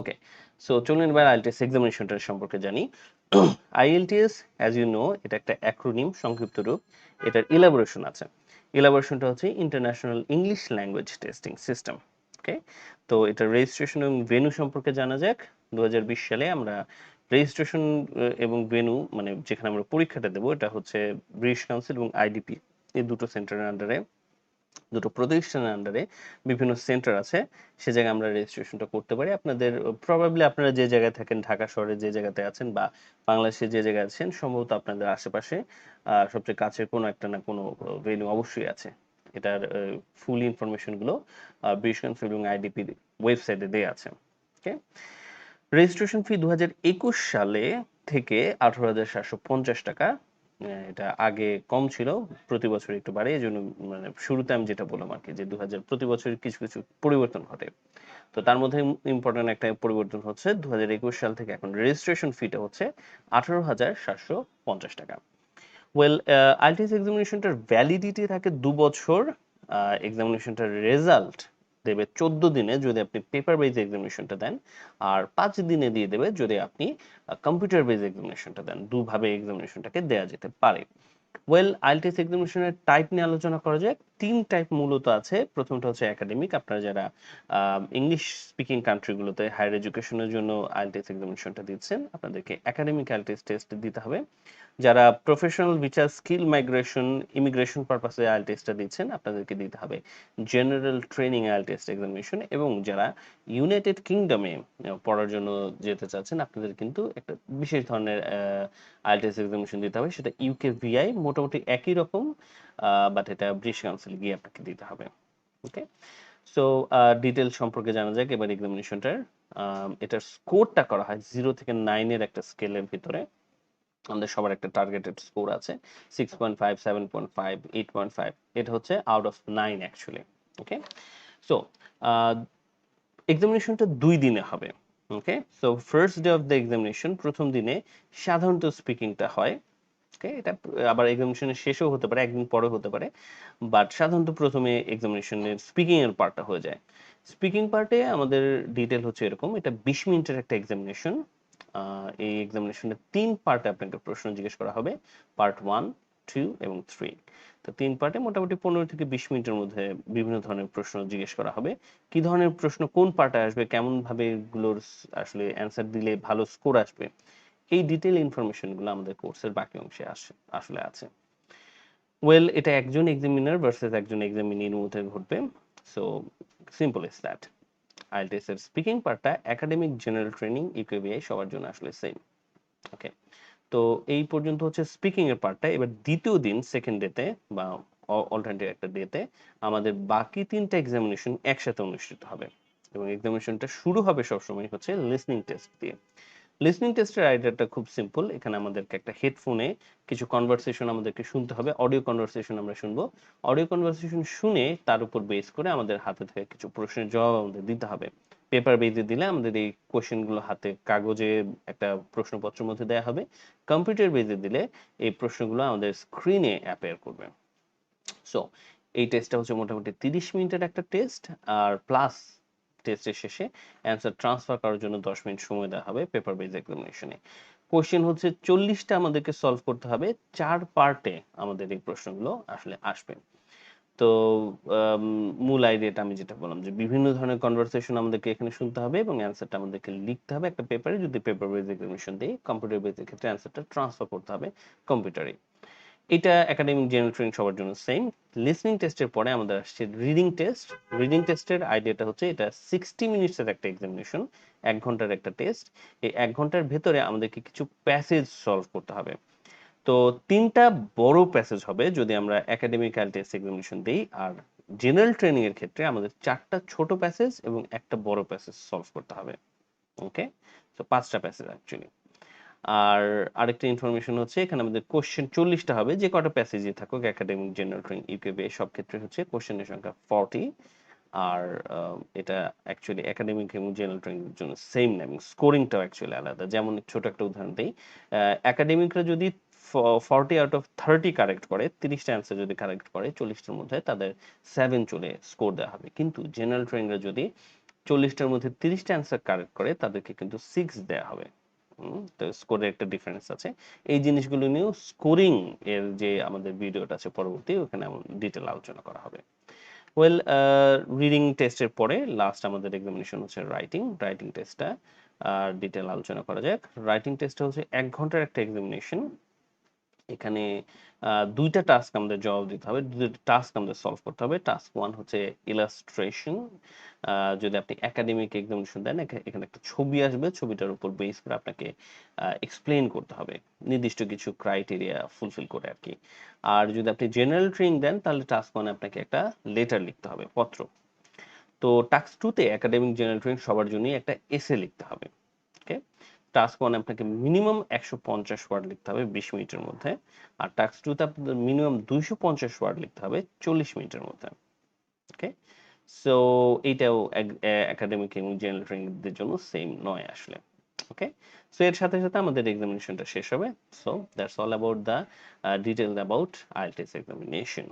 ওকে, so চলুন এবার IELTS এক্সামিনেশনটার সম্পর্কে জানি। আইএলটিএস অ্যাজ ইউ নো এটা একটা অ্যাক্রোনিম, সংক্ষিপ্ত রূপ। এটার ইলাবোরেশন আছে। ইলাবোরেশনটা হচ্ছে International English Language Testing System. Okay, তো এটা রেজিস্ট্রেশন এবং ভেন্যু সম্পর্কে জানা যাক। 2020 সালে আমরা রেজিস্ট্রেশন এবং ভেন্যু মানে যেখানে আমরা পরীক্ষাটা দেবো এটা হচ্ছে ব্রিটিশ কাউন্সিল এবং আইডিপি, এই দুটো সেন্টারের আন্ডারে, দুটো প্রতিষ্ঠানের আন্ডারে বিভিন্ন সেন্টার আছে। সে জায়গায় আমরা রেজিস্ট্রেশনটা করতে পারি। আপনাদের প্রবাবলি আপনারা যে জায়গায় থাকেন, ঢাকা শহরে যে জায়গাতে আছেন বা বাংলাদেশে যে জায়গায় আছেন, সম্ভবত আপনাদের আশেপাশে সবচেয়ে কাছের কোনো একটা না কোনো ভেন্যু অবশ্যই আছে। এটার ফুল ইনফরমেশনগুলো ব্রিটিশ কাউন্সিল এবং আইডিপির ওয়েবসাইটে দেওয়া আছে। ওকে, রেজিস্ট্রেশন ফি 2021 সালে থেকে 18,750 টাকা। এটা আগে কম ছিল, প্রতি বছর একটু বাড়ে। এই জন্য মানে শুরুতে আমি যেটা বললাম আর কি, যে 2000 প্রতি বছর কিছু কিছু পরিবর্তন ঘটে। তো তার মধ্যে ইম্পর্টেন্ট একটা পরিবর্তন হচ্ছে 2021 সাল থেকে এখন রেজিস্ট্রেশন ফিটা হচ্ছে 18,750 টাকা। ওয়েল, আইএলটিএস এক্সামিনেশনটার ভ্যালিডিটি থাকে 2 বছর। এক্সামিনেশনটার রেজাল্ট দেবে 14 দিনে যদি আপনি পেপার বেজ এক্সামিনেশনটা দেন, আর 5 দিনে দিয়ে দেবে যদি আপনি কম্পিউটার বেজ এক্সামিনেশনটা দেন। দুভাবে এক্সামিনেশনটাকে দেওয়া যেতে পারে। ওয়েল, আইএলটিএস এক্সামিনেশনের টাইপ নিয়ে আলোচনা করা যাক। 3 টাইপ মূলত আছে। প্রথমটা হচ্ছে একাডেমিক, আপনারা যারা ইংলিশ স্পিকিং কান্ট্রিগুলোতে হায়ার এডুকেশনের জন্য আইএলটিএস এক্সামিনেশনটা দিচ্ছেন, আপনাদেরকে একাডেমিক আইএলটিএস টেস্ট দিতে হবে। যারা professional visa, skill migration, immigration পারপাসে আইএলটিএসটা দিচ্ছেন, আপনাদেরকে দিতে হবে জেনারেল ট্রেনিং আইএলটিএস এক্সামিনেশন। এবং যারা ইউনাইটেড কিংডমে পড়ার জন্য যেতে চাচ্ছেন, আপনাদের কিন্তু একটা বিশেষ ধরনের আইএলটিএস এক্সামিনেশন দিতে হবে, সেটা ইউকে ভিআই। মোটামুটি একই রকম, বাট এটা ব্রিটিশ কাউন্সিল গিয়ে আপনাকে দিতে হবে। ওকে, সো ডিটেল সম্পর্কে জানা যাক এবার এক্সামিনেশনটার। এটার স্কোরটা করা হয় 0 থেকে 9-এর একটা স্কেলের ভিতরে। আমাদের সবার একটা টার্গেটেড স্কোর আছে, 6.5, 7.5, 8.5। এটা হচ্ছে out of 9 actually. Okay, so এক্সামিনেশনটা 2 দিনে হবে। Okay, so first day of the examination, প্রথম দিনে সাধারণত স্পিকিংটা হয়। ওকে, এটা আবার এক্সামিনেশনের শেষেও হতে পারে, একদিন পরে হতে পারে, বাট সাধারণত প্রথমে এক্সামিনেশনের স্পিকিং এর পার্টটা হয়ে যায়। স্পিকিং পার্টে আমাদের ডিটেল হচ্ছে এরকম, এটা 20 মিনিটের একটা এক্সামিনেশন। এই এক্সামিনেশনে 3 পার্টে আপনাকে প্রশ্ন জিজ্ঞেস করা হবে, পার্ট 1, 2 এবং 3। তো 3 পার্টে মোটামুটি 15 থেকে 20 মিনিটের মধ্যে বিভিন্ন ধরনের প্রশ্ন জিজ্ঞেস করা হবে। কি ধরনের প্রশ্ন কোন পার্টে আসবে, কেমন ভাবে এগুলোর আসলে অ্যান্সার দিলে ভালো স্কোর আসবে, এই ডিটেল ইনফরমেশনগুলো আমাদের কোর্সের বাকি অংশে আসলে আছে। ওয়েল, এটা একজন এক্সামিনার ভার্সেস একজন এক্সামিনির মধ্যে ঘটবে। So simple is that. IELTS এর স্পিকিং পার্টটা একাডেমিক, জেনারেল ট্রেনিং, ইকুইবিআই সবার জন্য আসলে সেম। ওকে, তো এই পর্যন্ত হচ্ছে স্পিকিং এর পার্টটা। এবার দ্বিতীয় দিন, সেকেন্ড ডেতে বা অল্টারনেটিভ একটা ডেতে, আমাদের বাকি 3টা এক্সামিনেশন একসাথে অনুষ্ঠিত হবে। এবং এক্সামিনেশনটা শুরু হবে সবসময় হচ্ছে লিসনিং টেস্ট দিয়ে। লিসনিং টেস্টের আইডিয়াটা খুব সিম্পল। এখানে আমাদেরকে একটা হেডফোনে কিছু কনভারসেশন আমাদেরকে শুনতে হবে, অডিও কনভারসেশন আমরা শুনবো। অডিও কনভারসেশন শুনে তার উপর বেস করে আমাদের হাতে থেকে কিছু প্রশ্নের জবাব আমাদের দিতে হবে। পেপার বেজে দিলে আমাদের এই কোশ্চেনগুলো হাতে কাগজে একটা প্রশ্নপত্রের মধ্যে দেওয়া হবে। কম্পিউটার বেজে দিলে এই প্রশ্নগুলো আমাদের স্ক্রিনে অ্যাপিয়ার করবে। সো এই টেস্টটা হচ্ছে মোটামুটি 30 মিনিটের একটা টেস্ট, আর প্লাস টেস্টের শেষে অ্যান্সার ট্রান্সফার করার জন্য 10 মিনিট সময় দেওয়া হবে পেপার বেজ এক্সামিনেশনে। কোশ্চেন হচ্ছে 40টা আমাদেরকে সলভ করতে হবে। 4 পার্টে আমাদের এই প্রশ্নগুলো আসলে আসবে। তো মূল আইডিয়াটা আমি যেটা বললাম, যে বিভিন্ন ধরনের কনভারসেশন আমাদেরকে এখানে শুনতে হবে এবং অ্যান্সারটা আমাদেরকে লিখতে হবে একটা পেপারে। যদি পেপার বেজ এক্সামিনেশন দিই, কম্পিউটার বেজের ক্ষেত্রে অ্যান্সারটা ট্রান্সফার করতে হবে কম্পিউটারে। এটা একাডেমিক জেনারেল ট্রেনিং সবার জন্য সেম। লিসনিং টেস্টের পরে আমাদের আসছে রিডিং টেস্ট। রিডিং টেস্টের আইডিয়াটা হচ্ছে এটা 60 মিনিটসের একটা এক্সামিনেশন, 1 ঘন্টার একটা টেস্ট। এই 1 ঘন্টার ভেতরে আমাদেরকে কিছু প্যাসেজ সলভ করতে হবে। তো 3টা বড় প্যাসেজ হবে যদি আমরা একাডেমিক আইএলটিএস এক্সামিনেশন দিই, আর জেনারেল ট্রেনিং এর ক্ষেত্রে আমাদের 4টা ছোট প্যাসেজ এবং একটা বড় প্যাসেজ সলভ করতে হবে। ওকে, তো 5টা প্যাসেজ অ্যাকচুয়ালি। আর আরেকটা ইনফরমেশন হচ্ছে এখানে আমাদের কোশ্চেন 40টা হবে, যে কটা প্যাসেজে থাকুক একাডেমিক, জেনারেল ট্রেনিং, ইউকেবি সব ক্ষেত্রে হচ্ছে কোশ্চেনের সংখ্যা 40। আর এটা অ্যাকচুয়ালি একাডেমিক এবং জেনারেল ট্রেনিং এর জন্য সেম না, এবং স্কোরিংটাও অ্যাকচুয়ালি আলাদা। যেমন ছোট একটা উদাহরণ দিই, একাডেমিকরা যদি 40 আউট অফ 30 কারেক্ট করে, 30টা অ্যান্সার যদি কারেক্ট করে 40টার মধ্যে, তাদের 7 চলে স্কোর দেওয়া হবে। কিন্তু জেনারেল ট্রেনিংরা যদি 40টার মধ্যে 30টা অ্যান্সার কারেক্ট করে তাদেরকে কিন্তু 6 দেয়া হবে। তো স্কোরের একটা ডিফারেন্স আছে। এই জিনিসগুলো নিয়েও স্কোরিং এর যে আমাদের ভিডিওটা আছে পরবর্তী, ওখানে এমন ডিটেল আলোচনা করা হবে। ওয়েল, রিডিং টেস্টের পরে লাস্ট আমাদের এক্সামিনেশন হচ্ছে রাইটিং। রাইটিং টেস্টটা ডিটেল আলোচনা করা যাক। রাইটিং টেস্টটা হচ্ছে 1 ঘন্টার একটা এক্সামিনেশন। এখানে দুইটা টাস্ক আমাদের জবাব দিতে হবে, দুইটা টাস্ক আমাদের সলভ করতে হবে। টাস্ক 1 হচ্ছে ইলাস্ট্রেশন। যদি আপনি একাডেমিক এক্সামিনেশন দেন, এখানে একটা ছবি আসবে, ছবিটার উপর বেস করে আপনাকে এক্সপ্লেন করতে হবে নির্দিষ্ট কিছু ক্রাইটেরিয়া ফুলফিল করে আর কি। আর যদি আপনি জেনারেল ট্রেনিং দেন, তাহলে টাস্ক 1 আপনাকে একটা লেটার লিখতে হবে, পত্র। তো টাস্ক 2 তে একাডেমিক জেনারেল ট্রেনিং সবার জন্যই একটা এসে লিখতে হবে। ওকে, টাস্ক 1 আপনাকে মিনিমাম 150 ওয়ার্ড লিখতে হবে 20 মিনিটের মধ্যে, আর টাস্ক 2 তে আপনাদের মিনিমাম 250 ওয়ার্ড লিখতে হবে 40 মিনিটের মধ্যে। ওকে, সো এইটাও একাডেমিক এবং জেনারেল ট্রেনিংদের জন্য সেম নয় আসলে। ওকে, সো এর সাথে সাথে আমাদের এক্সামিনেশনটা শেষ হবে। So that's all about the details about IELTS examination.